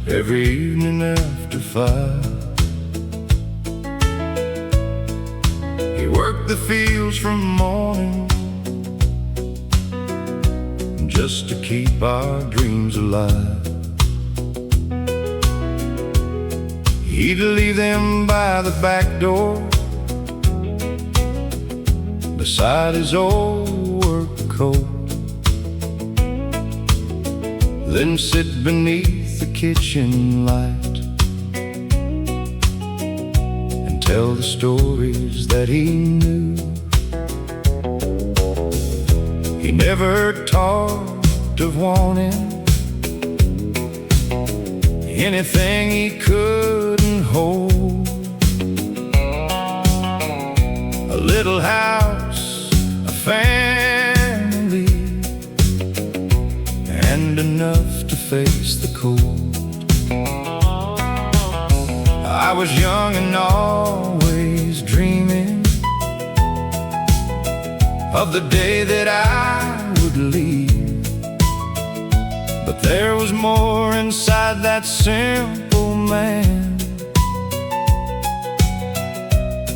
every evening after 5. He worked the fields from morning just to keep our dreams alive. He'd leave them by the back door, beside his old work coat, then sit beneath the kitchen light and tell the stories that he knew. He never talked of wanting anything he couldn't hold. A little house, a family, and enough to face the cold. I was young and always dreaming of the day that I would leave. But there was more inside that simple man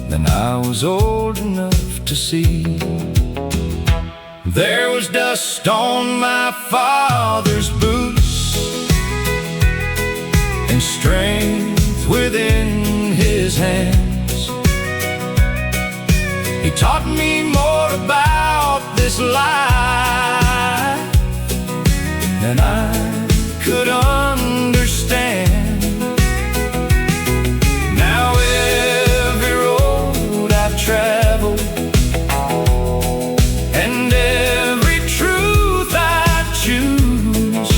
than I was old enough to see. There was dust on my father's boots and strength within his hands. He taught me more about this life than I could understand. Now every road I've traveled and every truth I choose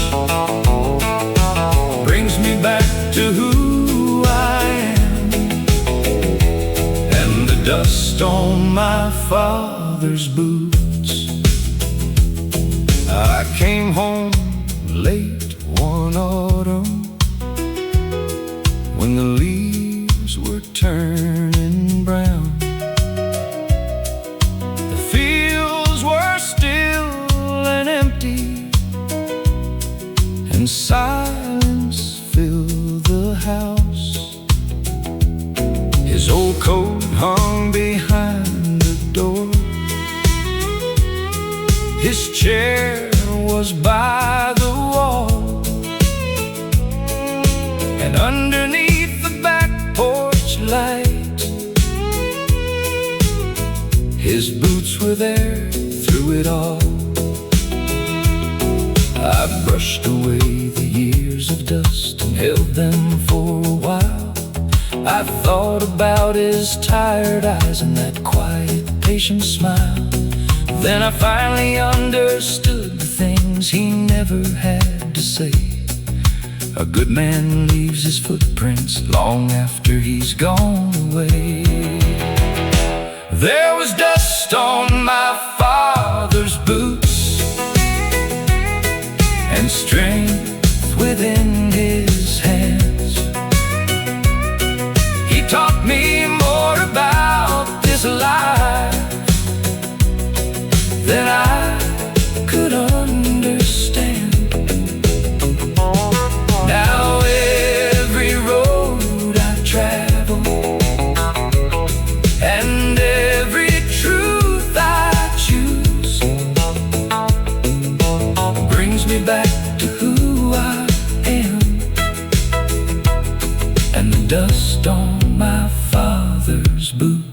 brings me back to who I am. And the dust on my father's boots. I came home late one autumn when the leaves were turning brown. The fields were still and empty, and silence filled the house. His old coat hung behind the door, his chair was by the wall, and underneath the back porch light, his boots were there through it all. I brushed away the years of dust and held them for a while. I thought about his tired eyes and that quiet, patient smile. Then I finally understood the things he never had to say. A good man leaves his footprints long after he's gone away. There was dust on my father's boots and strength within his hands. He taught me more about this life than I could understand. Now every road I travel and every truth I choose brings me back to who I am. And the dust on my father's boots.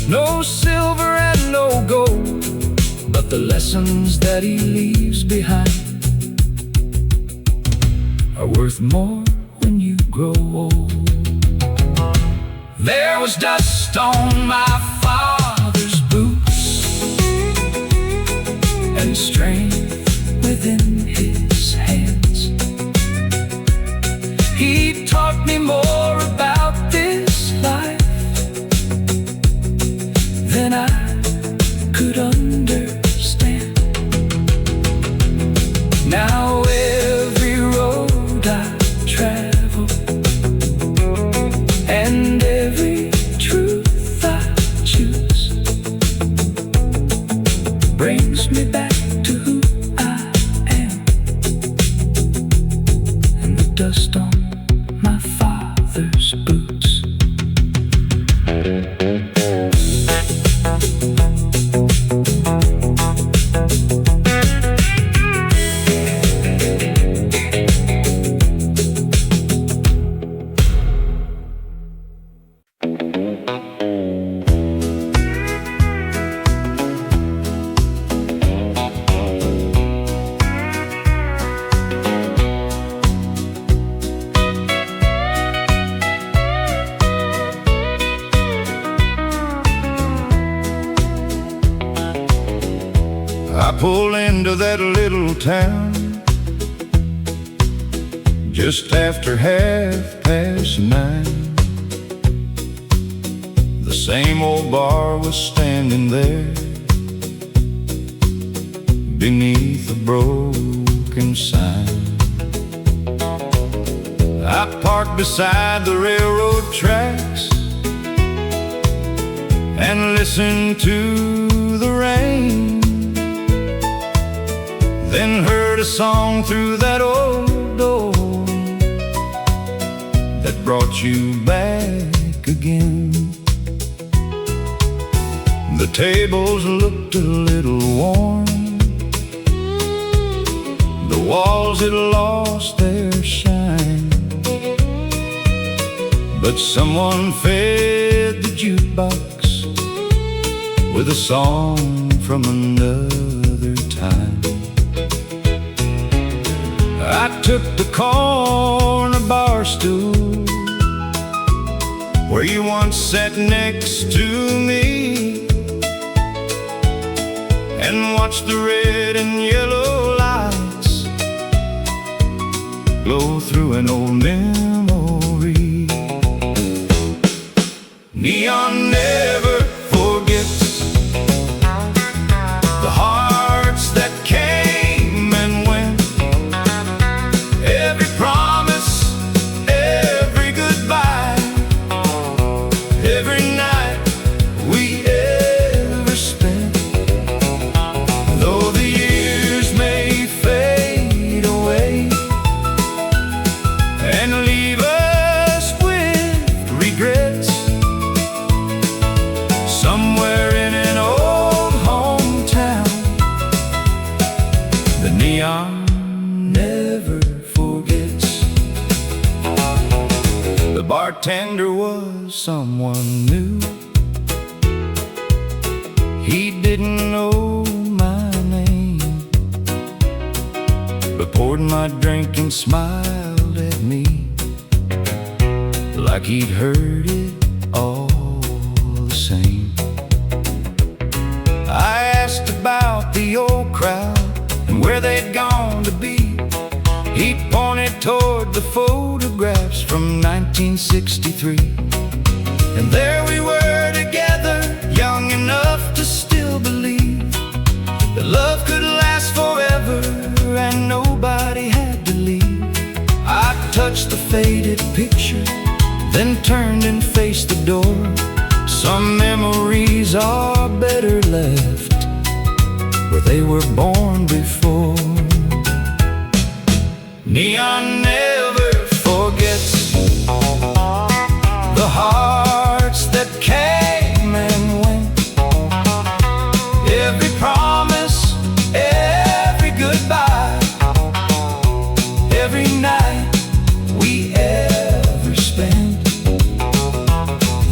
No silver and no gold, but the lessons that he leaves behind are worth more when you grow old. There was dust on my father's boots and strength within his hands. He taught me more about this life than I could understand. Now every road pulled into that little town just after 9:30. The same old bar was standing there beneath a broken sign. I parked beside the railroad tracks and listened to the rain, then heard a song through that old door that brought you back again. The tables looked a little worn, the walls had lost their shine, but someone fed the jukebox with a song from another time. I took the corner bar stool where you once sat next to me, and watched the red and yellow lights glow through an old memory. Neon never forgets the hearts that came and went, every promise, every goodbye, every night we ever spent. Though the years may fade away and leave us with regrets, somewhere in an old hometown, the neon never forgets. The bartender was someone new. He didn't know my name, but poured my drink and smiled at me like he'd heard it all the same. I asked about the old crowd and where they'd gone to be. He pointed toward the photographs from 1963, and there we were together, young enough to still believe that love could last forever and nobody had to leave. I touched the faded picture, then turned and faced the door. Some memories are better left where they were born before. Neon never forgets the hearts that came and went, every promise, every goodbye, every night we ever spent.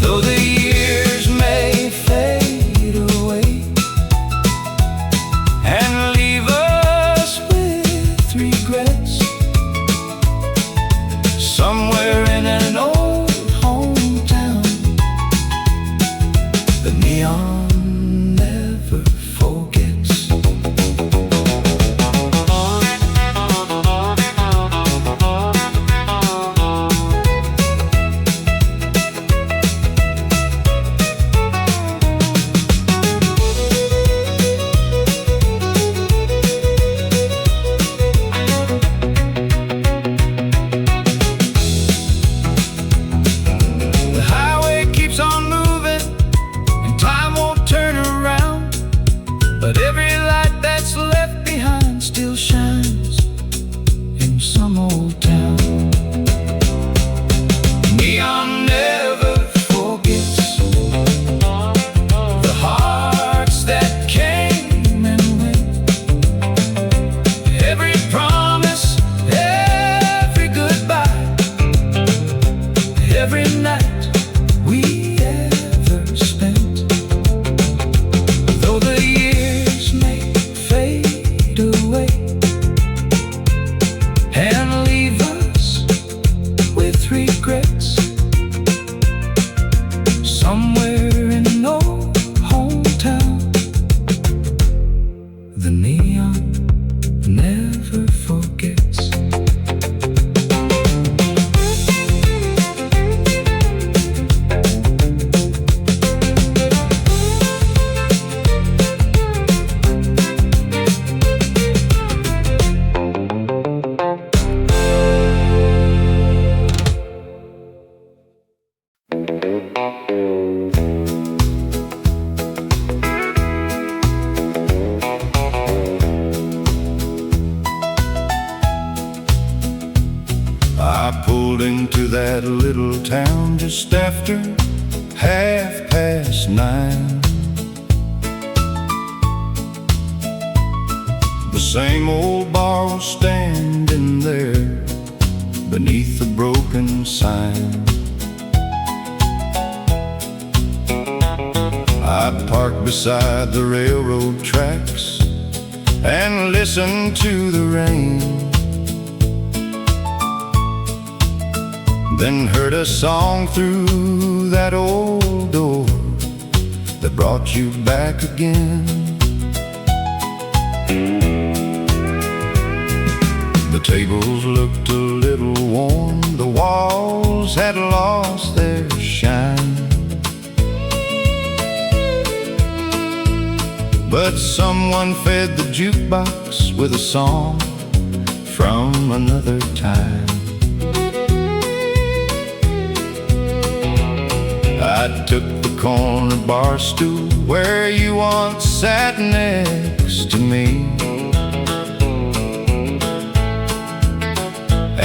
Though the years may fade away and leave us with regrets, somewhere in an old hometown, the neon never forgets. The highway keeps on moving and time won't turn around, but every light that's left behind still shines in some old town. Neon never forgets the hearts that came and went, every promise, every goodbye, every night we ever spent. Though the years may fade away and leave us with regrets, somewhere in an old hometown, the neon pulled into that little town just after 9:30. The same old bar was standing there beneath a broken sign. I parked beside the railroad tracks and listened to the rain, then heard a song through that old door that brought you back again. The tables looked a little worn, the walls had lost their shine, but someone fed the jukebox with a song from another time. I took the corner bar stool where you once sat next to me,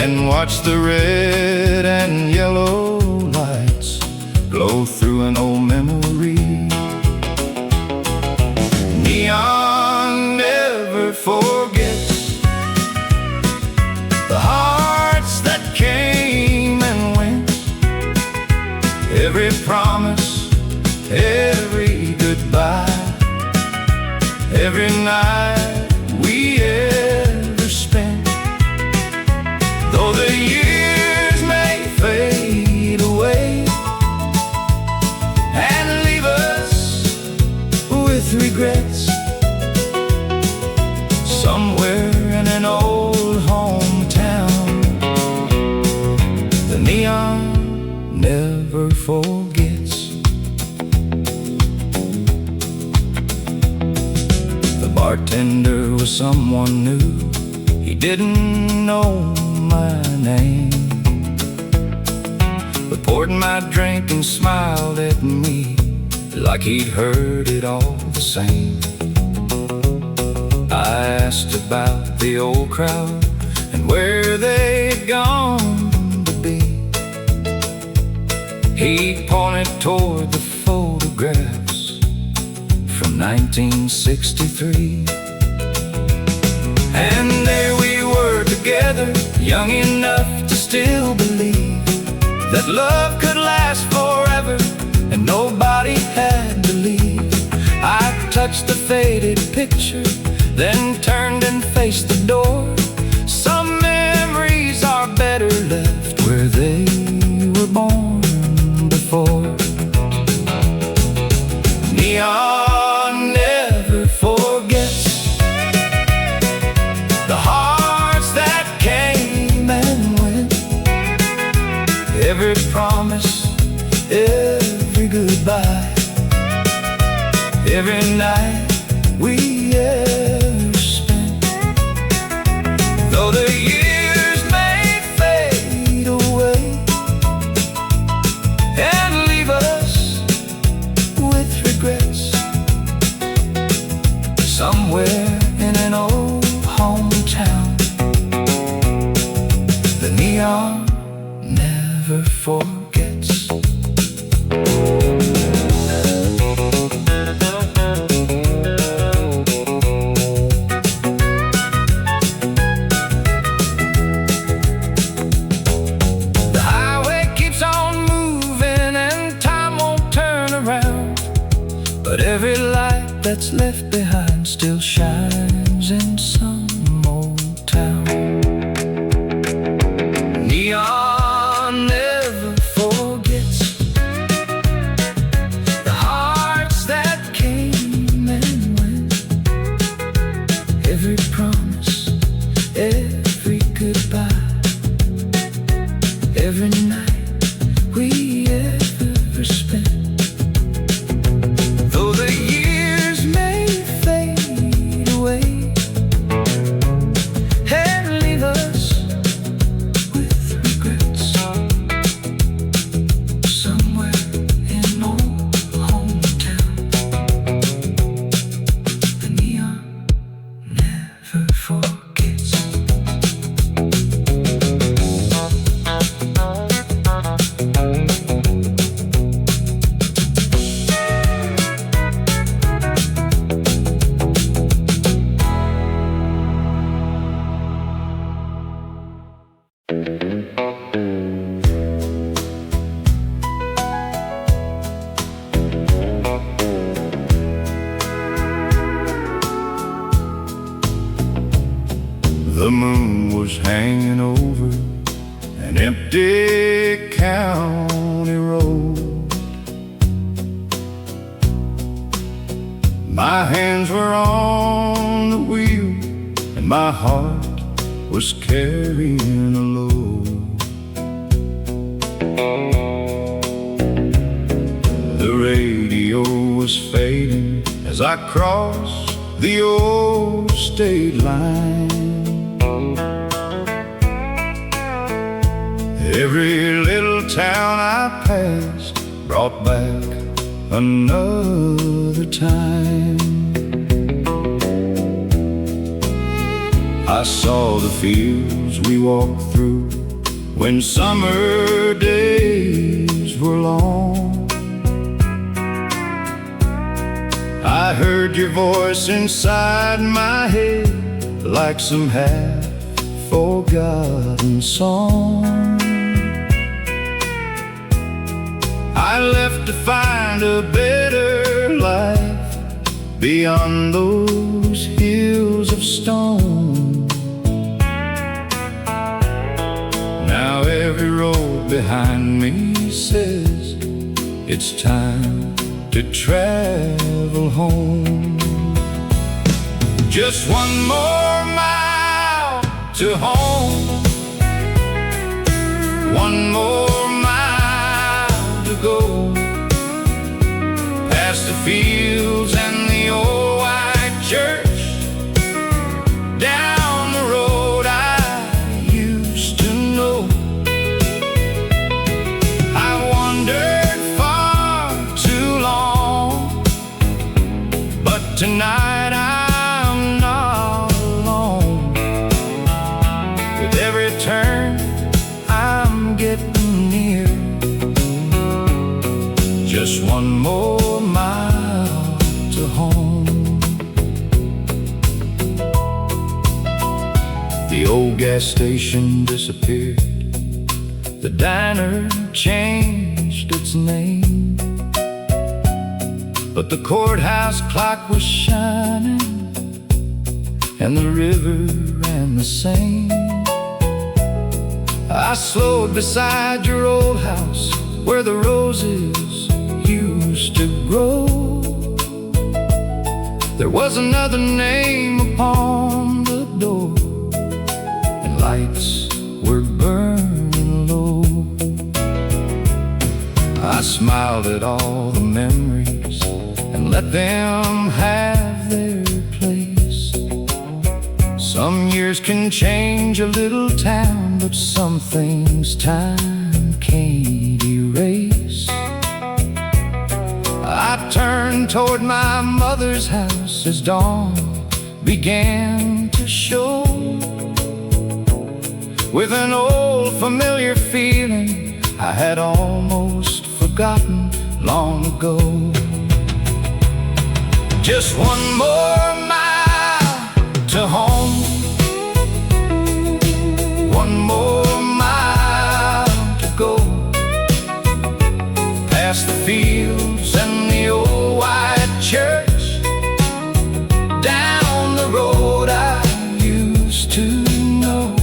and watched the red and yellow lights blow through an old memory. Neon never forgets the hearts that came and went, every promise, every goodbye, every night we ever spent. Though the years may fade away and leave us with regrets, somewhere in an old hometown, the neon never forgets. The bartender was someone new. He didn't know my name, but poured my drink and smiled at me like he'd heard it all the same. I asked about the old crowd and where they'd gone to be. He pointed toward the photographs from 1963. And there we were together, young enough to still believe that love could last forever and nobody had to leave. I touched the faded picture, then turned and faced the door. Some memories are better left where they were born before. Neon never forgets the hearts that came and went, every promise, every goodbye, every night we ever spent. Though the years may fade away and leave us with regrets, somewhere in an old hometown, the neon never forgets. The highway keeps on moving and time won't turn around, but every light that's left behind still shines in some old town. Neon never forgets the hearts that came and went, every promise, every goodbye, every night we ever spent. Though the years may fade away and leave us with regrets, somewhere in an old hometown, the neon never forgets. The moon was hanging over an empty county road. My hands were on the wheel and my heart was carrying a load. The radio was fading as I crossed the old state line. Every little town I passed brought back another time. I saw the fields we walked through when summer days were long. I heard your voice inside my head like some half-forgotten song. I left to find a better life beyond those hills of stone. Now every road behind me says it's time to travel home. Just one more mile to home, one more mile to go, past the fields and the old white church, down the road I used to know. I wandered far too long, but tonight I'm not alone. With every turn I'm getting near, just one more mile to home. The old gas station disappeared, the diner changed its name, but the courthouse clock was shining and the river ran the same. I slowed beside your old house where the roses used to grow. There was another name upon the door, and lights were burning low. I smiled at all the memories and let them have their place. Some years can change a little town, but some things time can't erase. I turned toward my mother's house as dawn began to show, with an old familiar feeling I had almost forgotten long ago. Just one more mile to home, one more mile to go, past the fields and the old white church, down the road I used to know.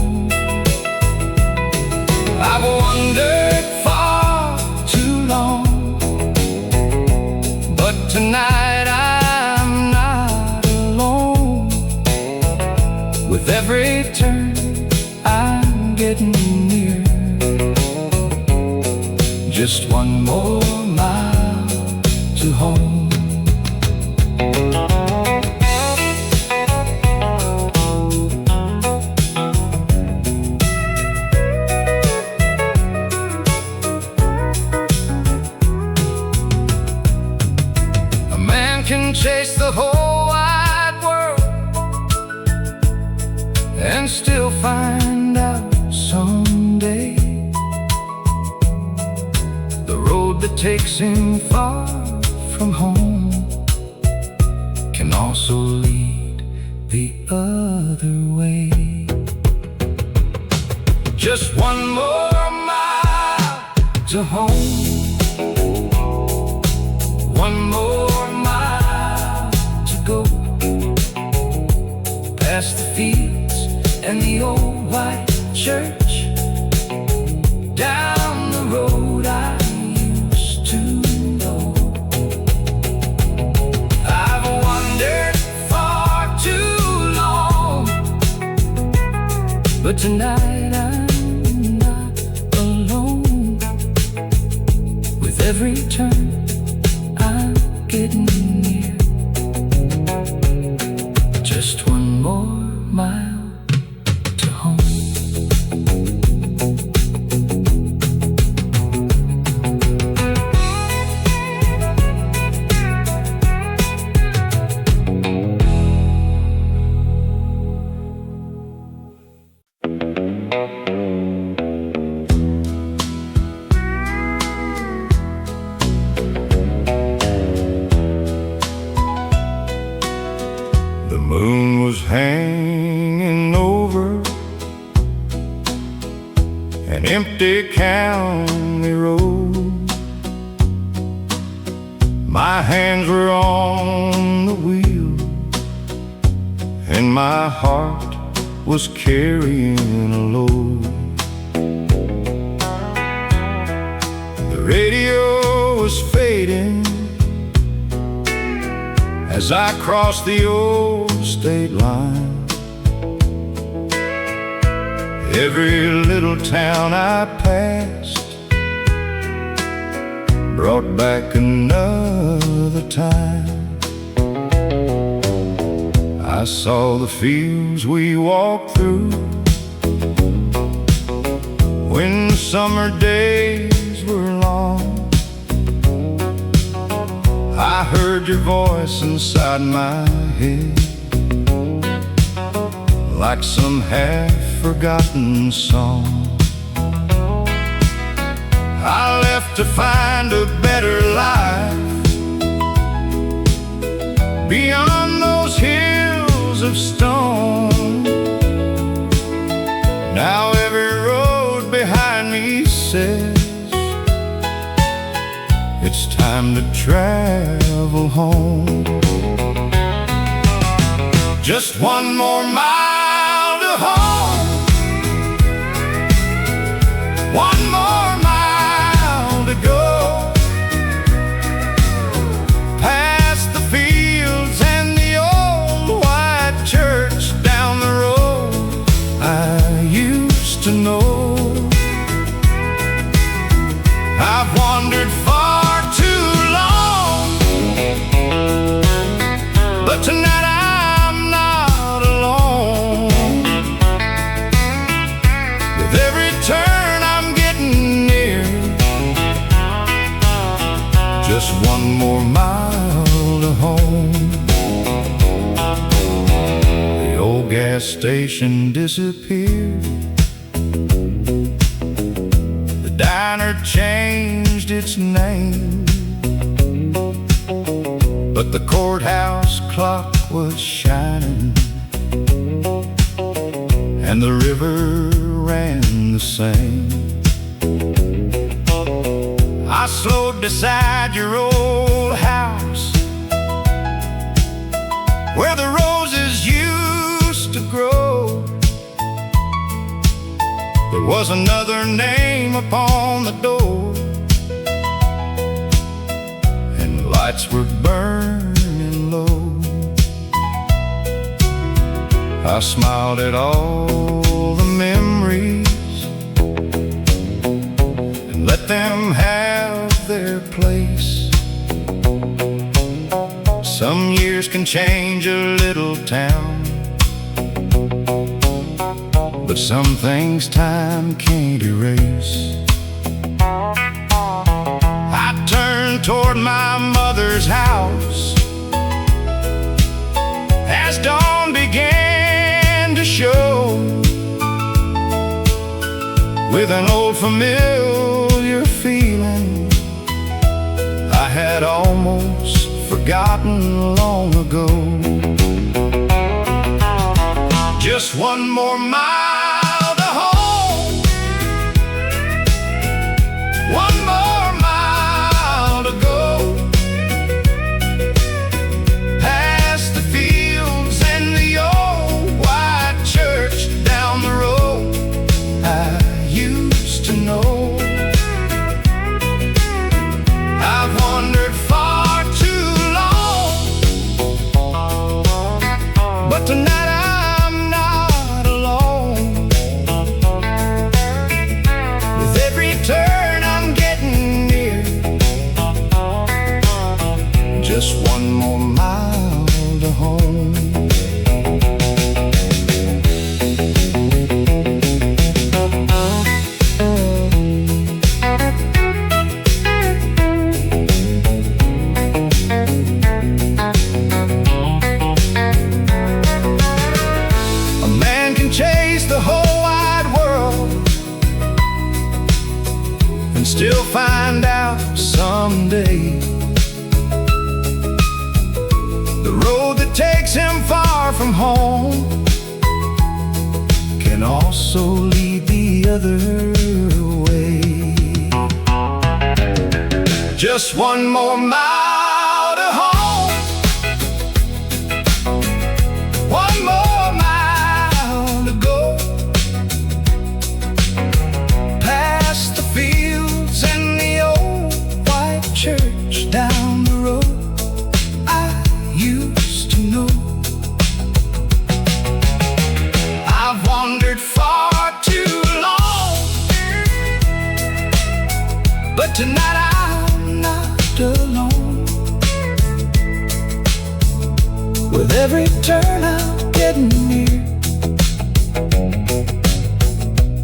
I've wandered far too long, but tonight I'm not alone. With every turn I'm getting near, just one more mile to home. A man can chase the whole wide world and still find out someday the road that takes him far from home can also lead the other way. Just one more mile to home. One more mile to go, past the fields and the old white church, down the road I used to know. I've wandered far too long, but tonight I'm not alone. With every turn I'm getting near. Just one more mile to home. The moon was hanging over an empty county road. My hands were on the wheel, and my heart was carrying a load. The radio was fading as I crossed the old state line. Every little town I passed brought back another time. I saw the fields we walked through when summer days were long. I heard your voice inside my head, like some half-forgotten song. I left to find a better life beyond those hills of stone. Now every road behind me says it's time to travel home. Just one more mile to home. One more mile to go, past the fields and the old white church, down the road I used to know. I've wandered far too long, but tonight I'm not alone. With every turn I'm getting near. Just one more mile to home. The old gas station disappeared. The diner changed its name, but the courthouse clock was shining, and the river ran the same. I slowed beside your old house, where the roses used to grow. There was another name upon the door, and the lights were burning low. I smiled at all the memories and let them have their place. Some years can change a little town, but some things time can't erase. I turned toward my mother's house as dawn began to show, with an old familiar feeling I had almost forgotten long ago. Just one more mile to home. someday. The road that takes him far from home can also lead the other way. Just one more mile to home, one more mile to go, past the fields and the old white church down the road I used to know. I've wandered far too long, but tonight I'm not alone. With every turn I'm getting near,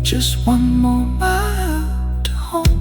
just one more mile to home.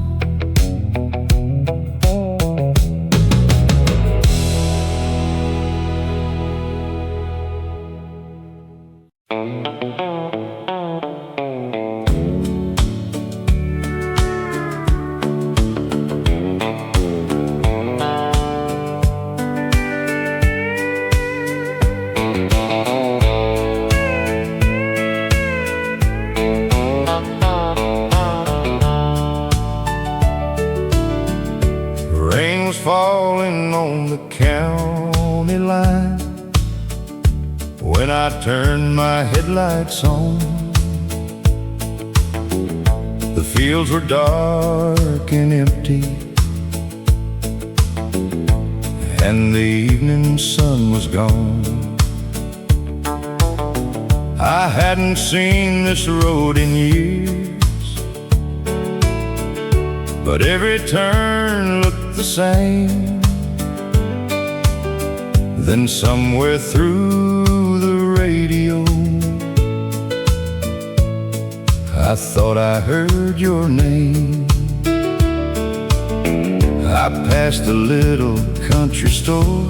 Rain was falling on the county line when I turned my headlights on. The fields were dark and empty, and the evening sun was gone. I hadn't seen this road in years, but every turn looked the same. Then somewhere through the radio, I thought I heard your name. I passed a little country store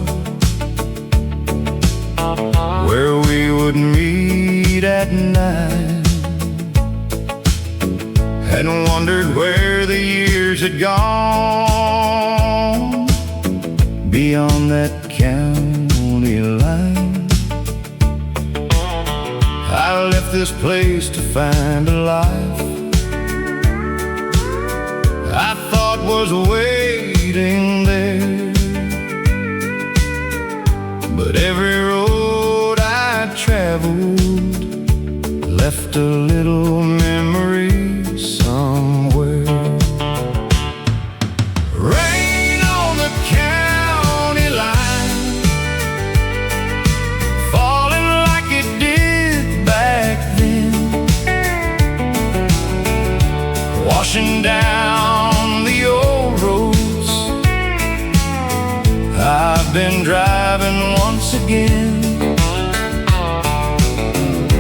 where we would meet at night, and wondered where the years had gone beyond that county line. I left this place to find a life I thought was waiting there, but every road I traveled left a little memory somewhere. Rain on the county line, falling like it did back then, washing down the old roads I've been driving once again.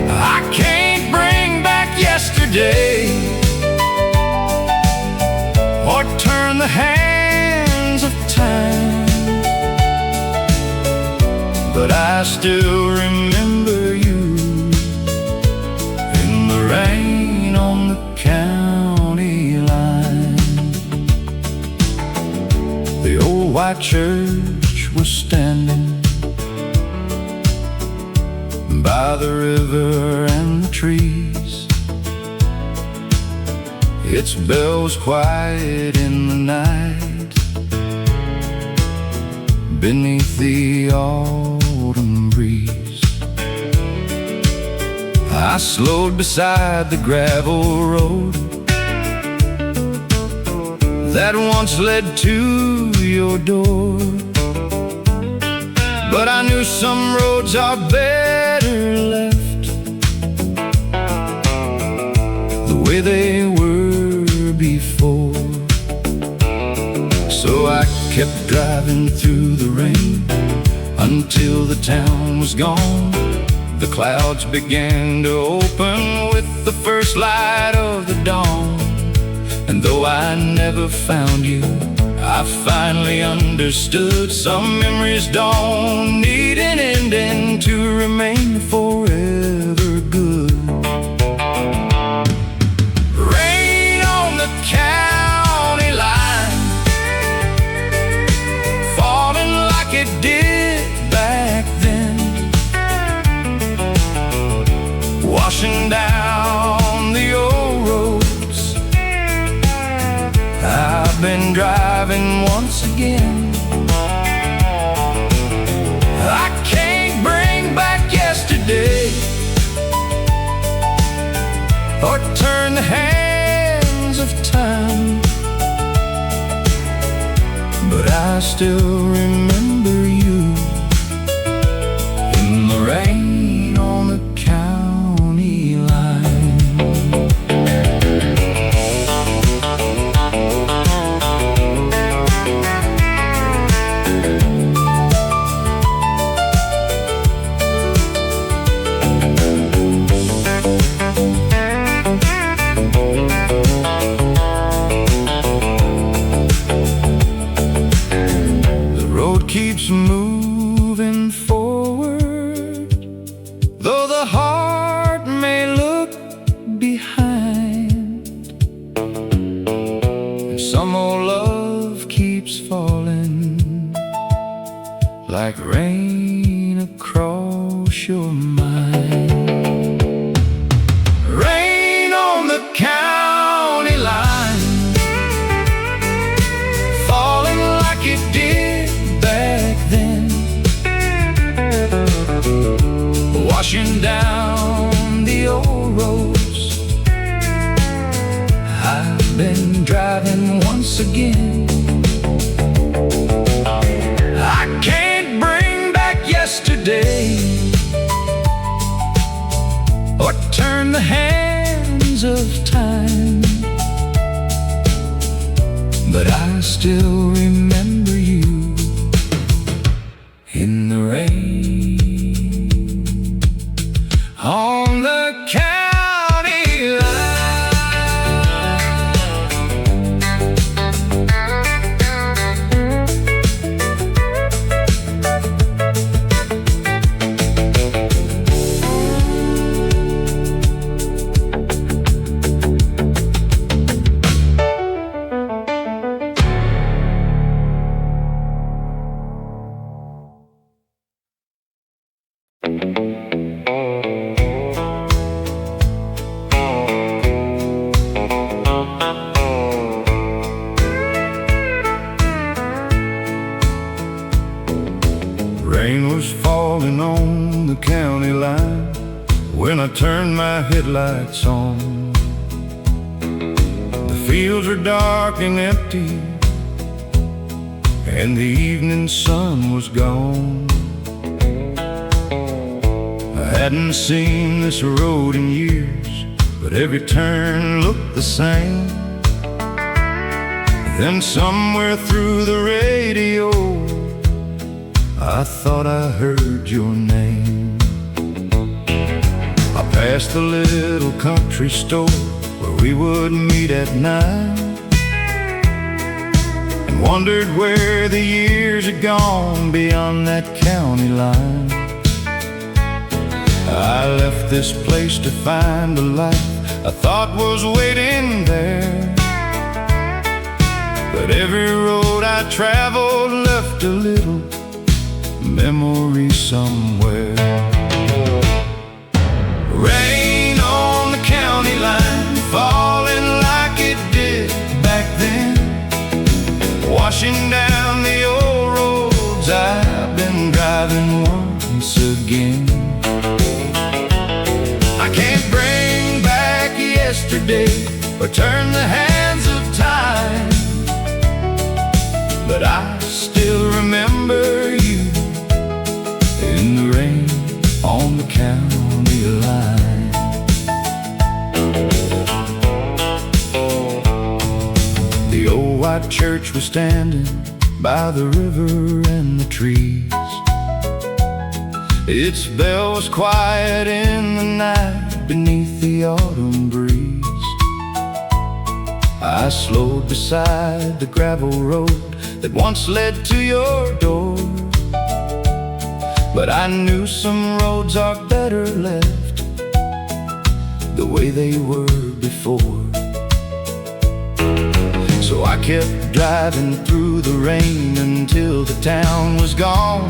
I can't bring back yesterday or turn the hands of time, but I still remember you in the rain on the county line. The old white church was standing by the river and the trees. Its bell was quiet in the night beneath the autumn breeze. I slowed beside the gravel road that once led to your door, but I knew some roads are better left the way they were before. So I kept driving through the rain until the town was gone. The clouds began to open with the first light of the dawn. And though I never found you, I finally understood some memories don't need an ending to remain forever good. Rain on the county line, once again. I can't bring back yesterday or turn the hands of time, but I still remember you in the rain on the county line. Keeps moving forward, though the heart may look behind, and some old love keeps falling like rain across your mind. Rain on the county line, falling like it did back then, washing down the old roads. I've been driving once again. I can't bring back yesterday or turn the hands of time, but I still remember you in the rain on the county line. Rain was falling on the county line when I turned my headlights on. The fields were dark and empty, and the evening sun was gone. I hadn't seen this road in years, but every turn looked the same. Then somewhere through the radio, I thought I heard your name. I passed the little country store where we would meet at night, and wondered where the years had gone beyond that county line. I left this place to find a life I thought was waiting there, but every road I traveled left a little memory somewhere. Rain on the county line, falling like it did back then, washing down the old roads I've been driving once again. I can't bring back yesterday or turn the hands of time, but I still remember you in the rain on the county line. The old white church was standing by the river and the trees. Its bell was quiet in the night beneath the autumn breeze. I slowed beside the gravel road that once led to your door, but I knew some roads are better left the way they were before. So I kept driving through the rain until the town was gone.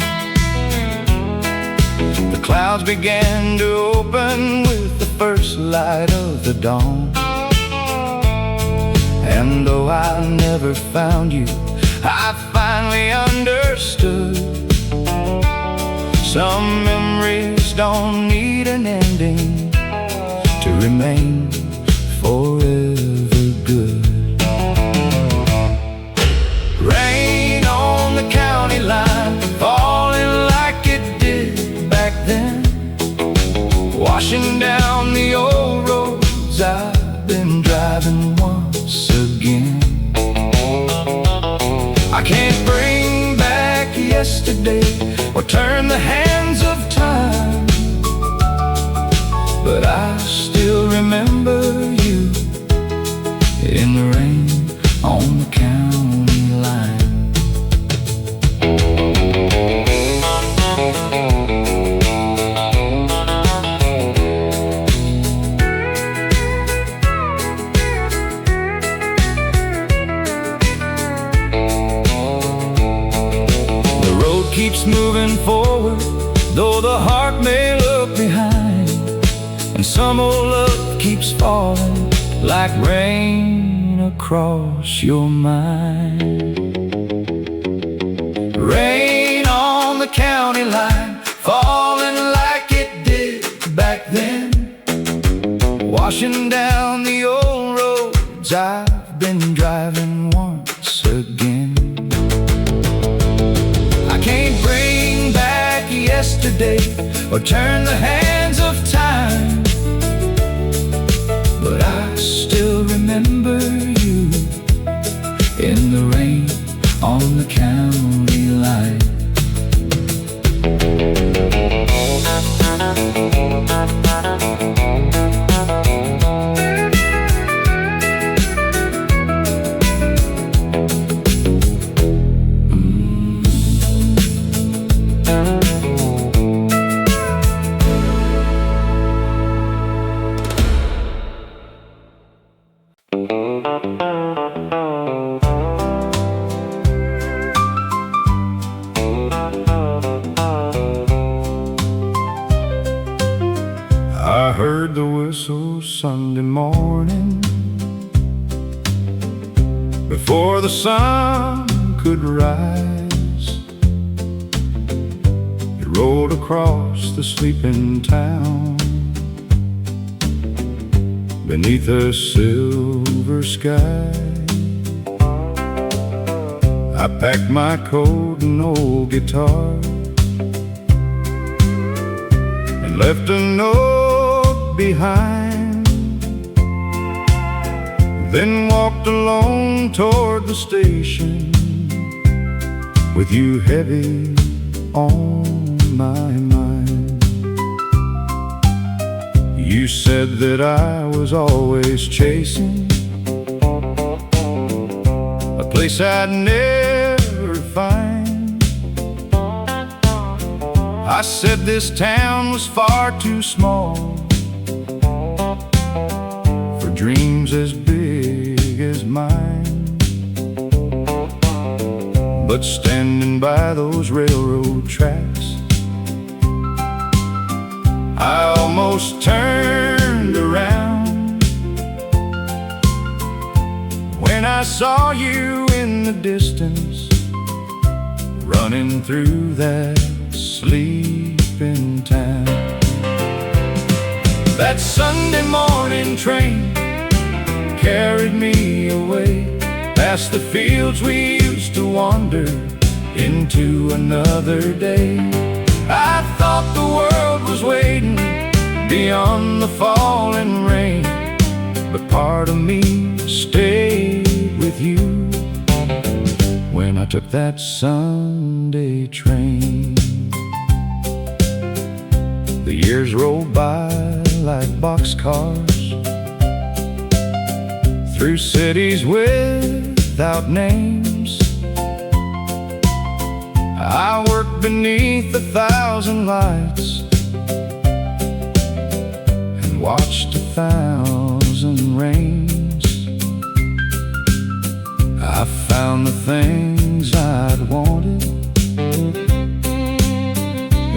The clouds began to open with the first light of the dawn. And though I never found you, I finally understood. Some memories don't need an ending to remain forever good. Rain on the county line, falling like it did back then, washing down the old roads I've been driving once again. I can't bring back yesterday or turn the hands of time, but I still remember you in the rain on the county line. Keeps moving forward, though the heart may look behind, and some old love keeps falling like rain across your mind. Rain on the county line, falling like it did back then, washing down the old roads I've been driving once again. Can't bring back yesterday or turn the hands of time, but I still remember you in the rain on the county line. I heard the whistle Sunday morning before the sun could rise. It rolled across the sleeping town beneath a silver sky. I packed my coat and old guitar and left a note behind, then walked alone toward the station with you heavy on my mind. You said that I was always chasing a place I'd never find. I said this town was far too small for dreams as big as mine. But standing by those railroad tracks, I almost turned around when I saw you in the distance, running through that sleeping town. That Sunday morning train carried me away past the fields we used to wander into another day. I thought the world was waiting beyond the falling rain, but part of me stayed with you when I took that Sunday train. The years rolled by like boxcars through cities without names. I worked beneath 1,000 lights and watched 1,000 rains. I found the things I'd wanted,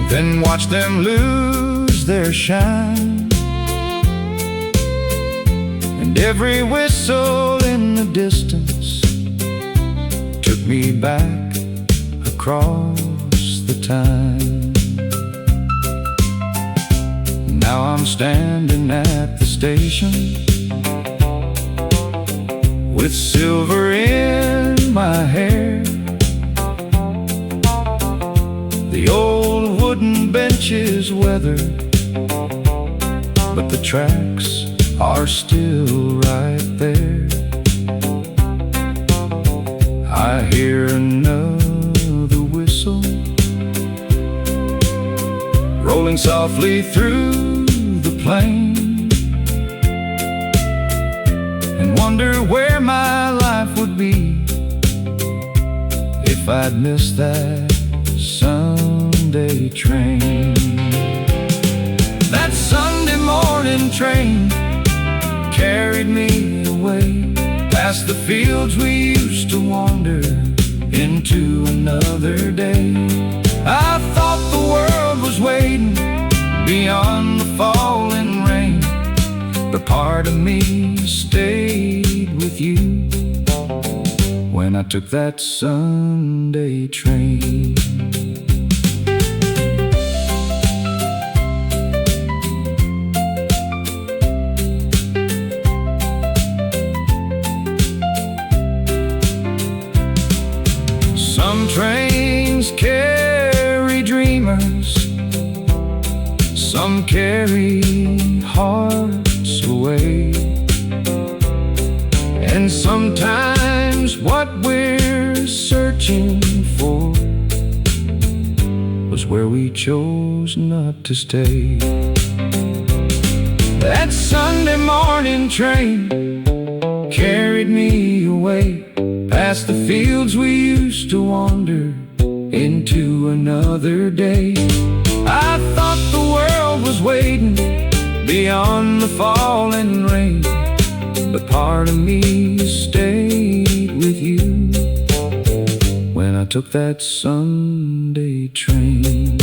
then watched them lose their shine. And every whistle in the distance took me back across the time. Now I'm standing at the station with silver in my hair. The old wooden bench is weathered, but the tracks are still right there. I hear another whistle rolling softly through the plain, and wonder where my life would be if I'd missed that Sunday train. That Sunday morning train carried me away past the fields we used to wander into another day. I thought the world was waiting beyond the falling rain, but part of me stayed with you when I took that Sunday train. Some trains carry dreamers, some carry hearts away, and sometimes what we're searching for was where we chose not to stay. That Sunday morning train carried me away past the fields we used to wander into another day. I thought the world was waiting beyond the falling rain, but part of me stayed with you when I took that Sunday train.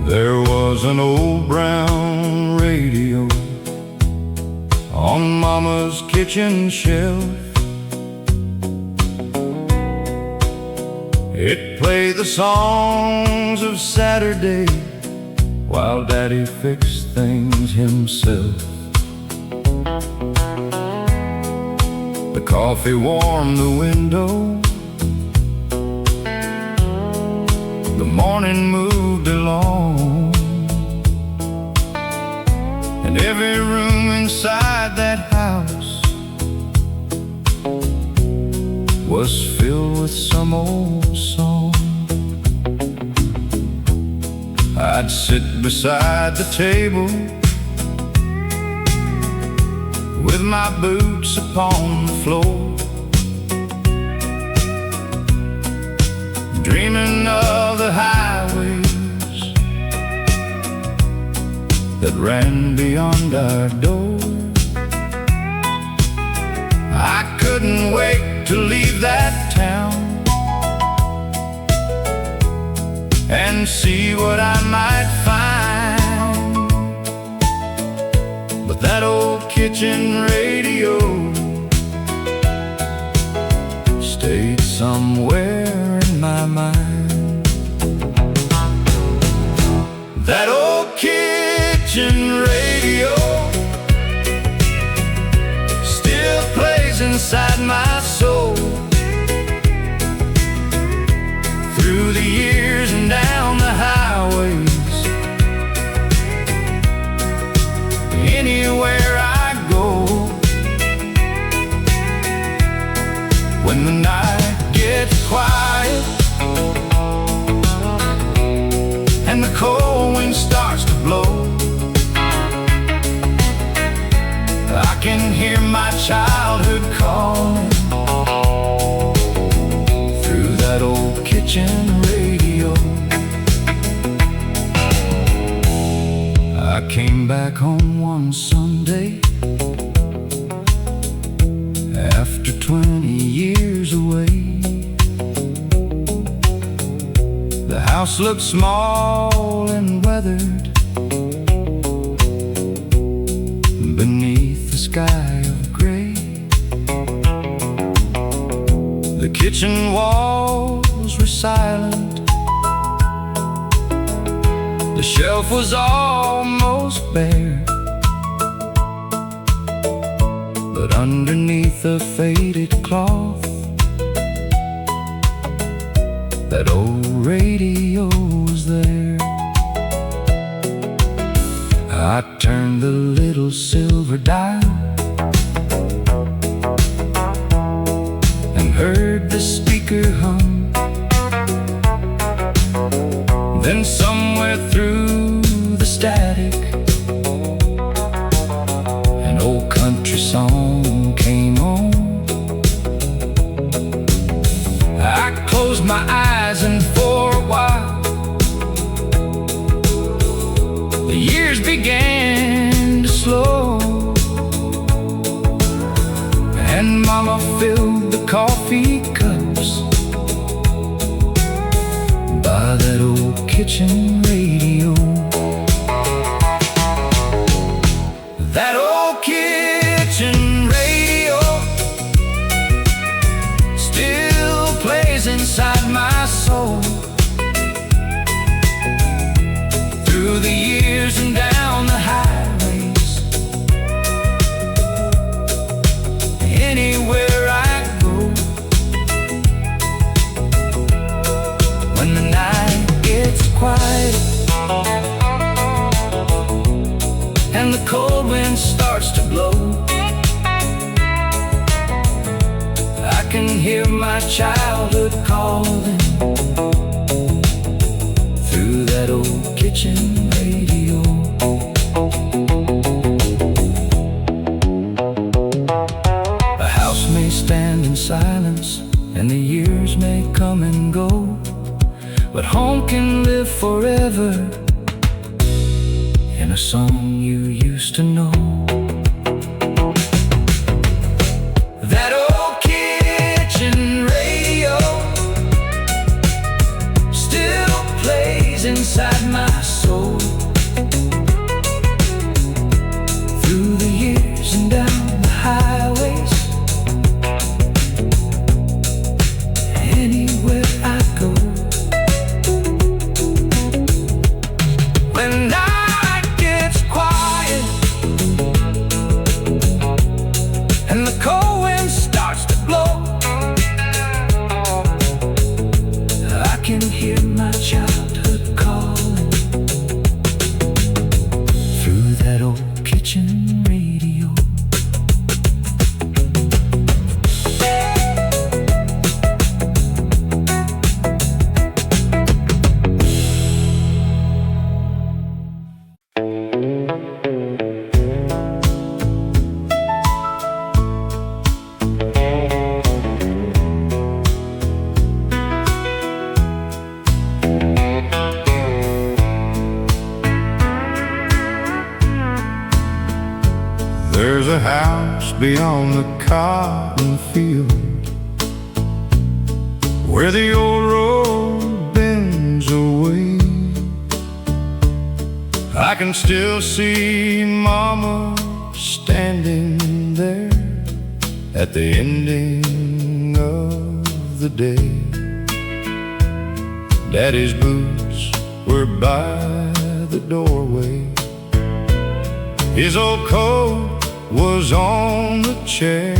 There was an old brown radio on Mama's kitchen shelf. It played the songs of Saturday while Daddy fixed things himself. The coffee warmed the window, the morning moved along, and every room inside that house was filled with some old song. I'd sit beside the table with my boots upon the floor, dreaming of the highways that ran beyond our door. I couldn't wait to leave that town and see what I might find, but that old kitchen radio stayed somewhere in my mind. That old kitchen radio still plays inside my soul. Through the years and down the highways, anywhere I go, when the night gets quiet and the cold wind starts to blow, I can hear my childhood calling through that old kitchen kitchen radio. I came back home one Sunday after 20 years away. The house looked small and weathered beneath the sky of gray. The kitchen walls were silent. The shelf was almost bare, but underneath the faded cloth, that old radio was there. I turned the little silver dial and heard the speaker hum. Then somewhere through the static, an old country song came on. I closed my eyes and for a while the years began to slow, and Mama filled the coffee cups by that old kitchen radio. That old kitchen radio still plays inside my soul. Through the years and down the highways, anywhere I go, when the night gets quiet and the cold wind starts to blow, I can hear my childhood calling through that old kitchen radio. A house may stand in silence and the years may come and go, but home can live forever in a song you used to know. That old kitchen radio still plays inside my soul. Through the years and down the highways, anywhere I go. When night gets quiet and the cold wind starts to blow, I can hear my childhood calling through that old kitchen radio. There's a house beyond the cotton field where the old road bends away. I can still see Mama standing there at the ending of the day. Daddy's boots were by the doorway. His old coat was on the chair,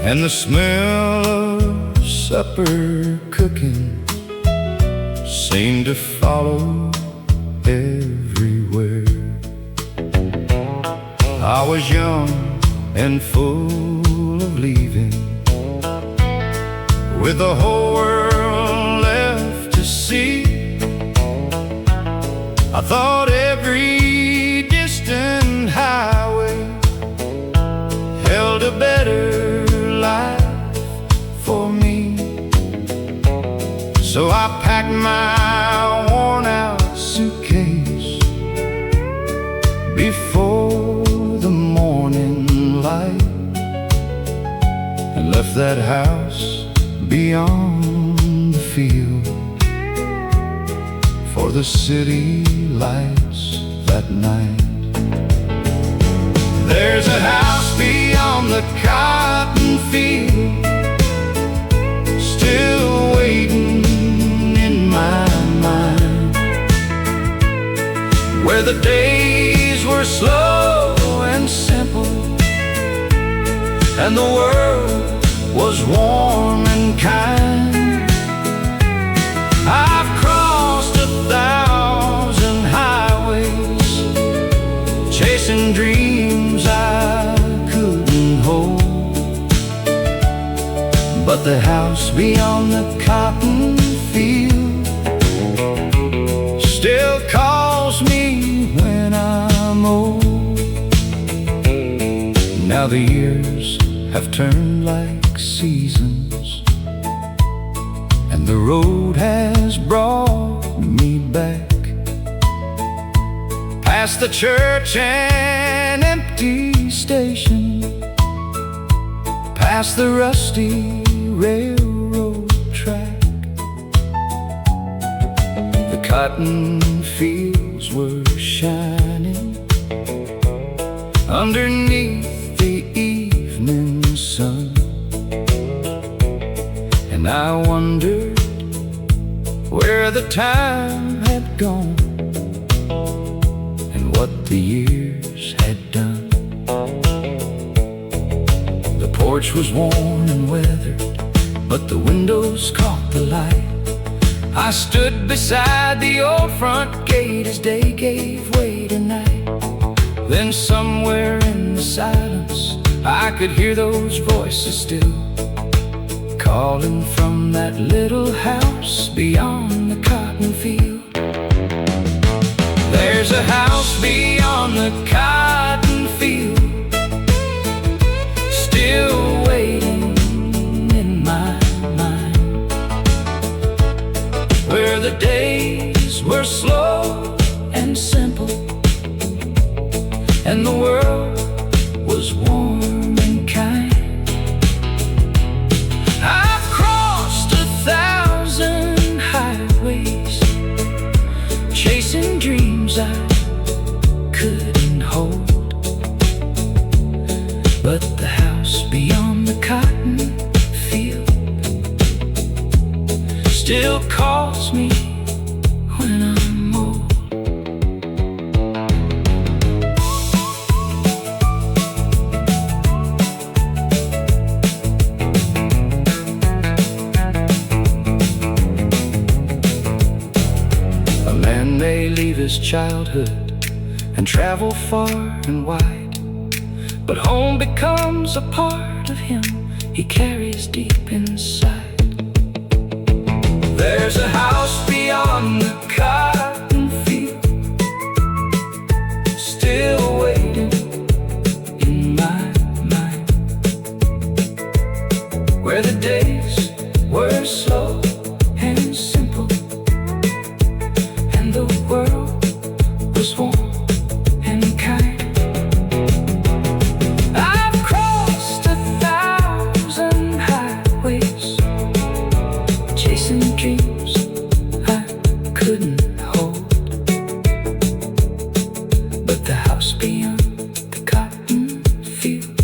and the smell of supper cooking seemed to follow everywhere. I was young and full of leaving, with the whole world left to see. I thought every distant highway held a better life for me. So I packed my worn-out suitcase before the morning light and left that house beyond the field for the city lights that night. There's a house beyond the cotton field, still waiting in my mind, where the days were slow and simple, and the world was warm and kind. I've crossed 1,000 highways, chasing dreams I couldn't hold, but the house beyond the cotton field still calls me when I'm old. Now the years have turned like seasons, and the road has brought me back, past the church and empty station, past the rusty railroad track. The cotton fields were shining underneath the evening sun, and I wondered where the time had gone and what the years had done. The porch was worn and weathered, but the windows caught the light. I stood beside the old front gate as day gave way to night. Then somewhere in the silence I could hear those voices still, calling from that little house beyond the cotton field. There's a house beyond the cotton field, still waiting in my mind, where the days were slow and simple, and the world was warm and kind. I've crossed 1,000 highways, chasing dreams I couldn't hold, but the house beyond the cotton field still calls me when I'm old. A man may leave his childhood and travel far and wide, but home becomes a part of him he carries deep inside. There's a house beyond the cotton field, still waiting in my mind, where the days were slow and simple, and the world was warm and kind. I've crossed 1,000 highways, chasing dreams I couldn't hold, but the house beyond the cotton field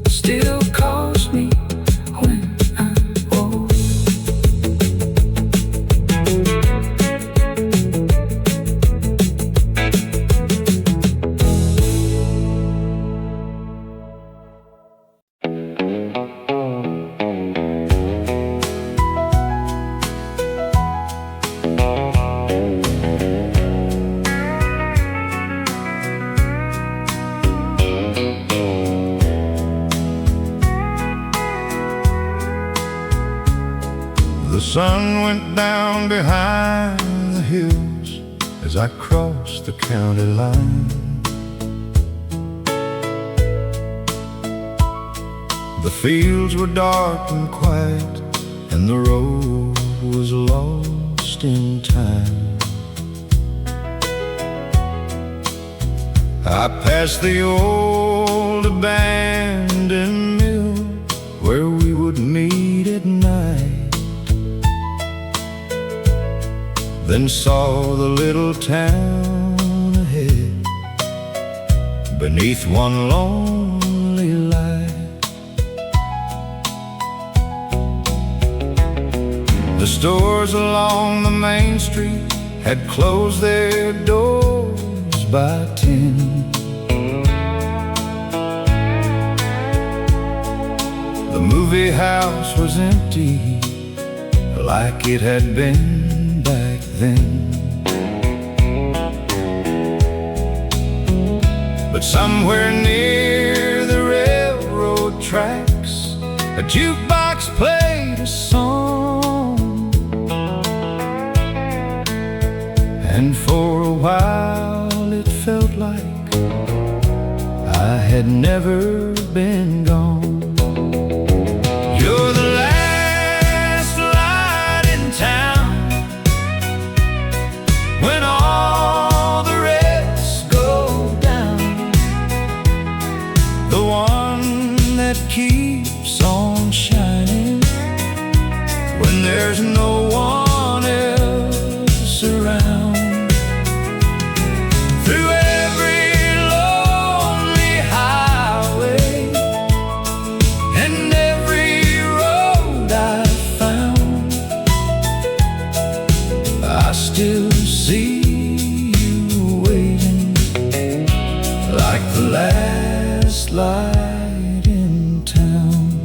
still calls me when I'm old. The sun went down behind the hills as I crossed the county line. The fields were dark and quiet, and the road was lost in time. I passed the old abandoned mill where we would meet at night, then saw the little town ahead beneath one lonely light. The stores along the main street had closed their doors by 10. The movie house was empty like it had been back then. But somewhere near the railroad tracks, a jukebox played a song, and for a while it felt like I had never been gone. You're the last light in town when all the rest go down, the one that keeps on shining when there's no one else around. Through every lonely highway and every road I found, I still see you waiting like the last light in town.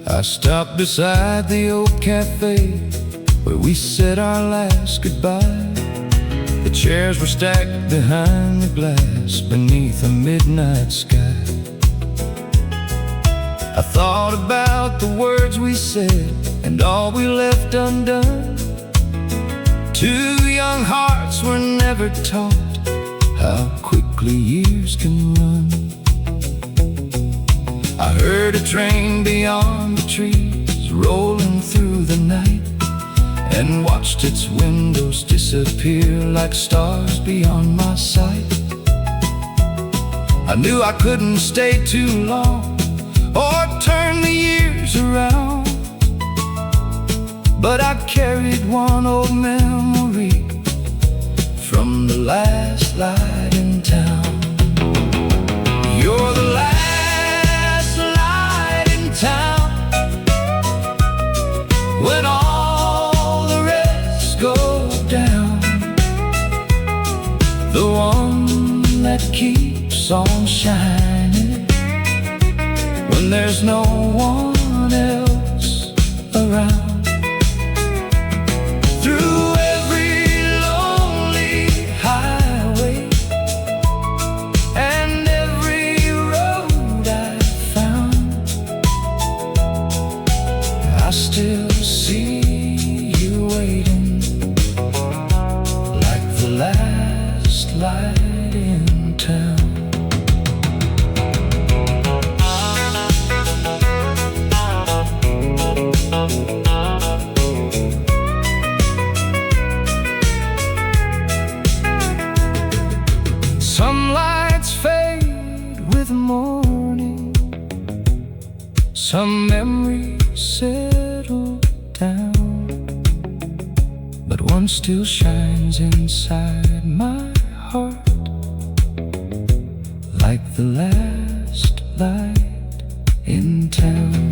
I stopped beside the old cafe where we said our last goodbye. The chairs were stacked behind the glass beneath a midnight sky. I thought about the words we said and all we left undone. Two young hearts were never taught how quickly years can run. I heard a train beyond the trees rolling through the night, and watched its windows disappear like stars beyond my sight. I knew I couldn't stay too long or turn the years around, but I carried one old memory from the last light in town. You're the last light in town when all the rest go down, the one that keeps on shining when there's no one else around. Through every lonely highway and every road I found, I still see you waiting like the last light in town. Some lights fade with the morning, some memories settle down, but one still shines inside my heart like the last light in town.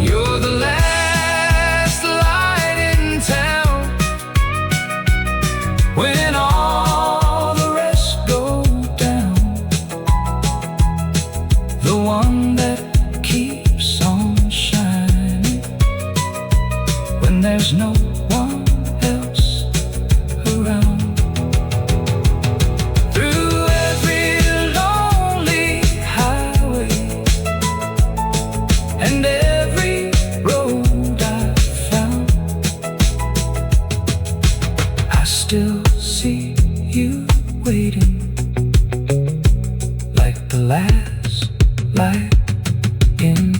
You're the last light in town when all the rest go down, the one that keeps on shining when there's no one else around. Through every lonely highway and every road I found, I still see you waiting like the last light skin.